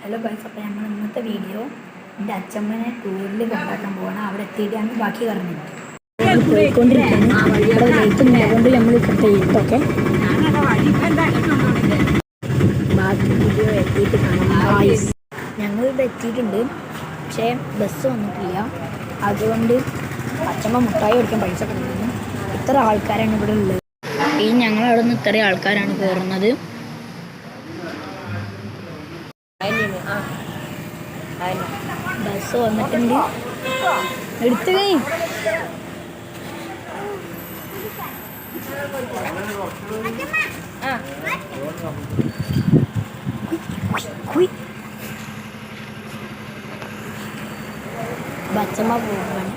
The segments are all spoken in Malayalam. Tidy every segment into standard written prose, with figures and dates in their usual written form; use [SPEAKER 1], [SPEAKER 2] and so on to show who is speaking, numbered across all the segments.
[SPEAKER 1] ഹലോ ഗൈസ്, അപ്പോൾ ഞങ്ങൾ ഇന്നത്തെ വീഡിയോ എൻ്റെ അച്ഛമ്മനെ ടൂറിൽ കൊണ്ടാക്കാൻ പോകണം. അവിടെ എത്തിയിട്ടാണ് ബാക്കി പറഞ്ഞത്. പോയിക്കൊണ്ടിരിക്കുകയാണ്. ഇവിടെ ലൈറ്റ് ഉണ്ടായതുകൊണ്ട് നമ്മൾ കട്ട് ചെയ്തിട്ടൊക്കെ ബാക്കി വീഡിയോ എത്തിയിട്ട് കാണാം. ഞങ്ങളിവിടെ എത്തിയിട്ടുണ്ട്, പക്ഷേ ബസ് വന്നിട്ടില്ല. അതുകൊണ്ട് അച്ഛമ്മ മുട്ടായി കൊടുക്കാൻ പൈസ കൊടുക്കുന്നു. ഇത്ര ആൾക്കാരാണ് ഇവിടെ ഉള്ളത്. ഈ ഞങ്ങളവിടെ നിന്ന് ഇത്രയും ആൾക്കാരാണ് കയറുന്നത്. ബസ് വന്നിട്ടുണ്ട്. എടുത്തു കൈ ബച്ചമ്മ പോവാണ്.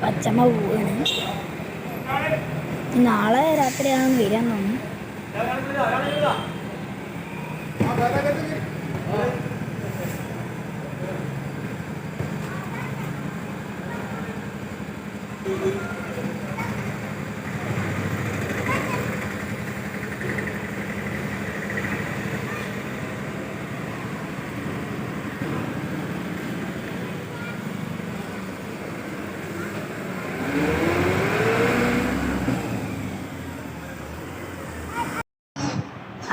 [SPEAKER 1] പച്ചമ്മ പോവാണ്. നാളെ രാത്രിയാണ് വരാൻ തോന്നുന്നു.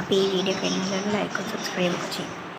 [SPEAKER 1] അപ്പോൾ ഈ വീഡിയോ കഴിഞ്ഞാൽ ലൈക്കും സബ്സ്ക്രൈബ് ചെയ്യും.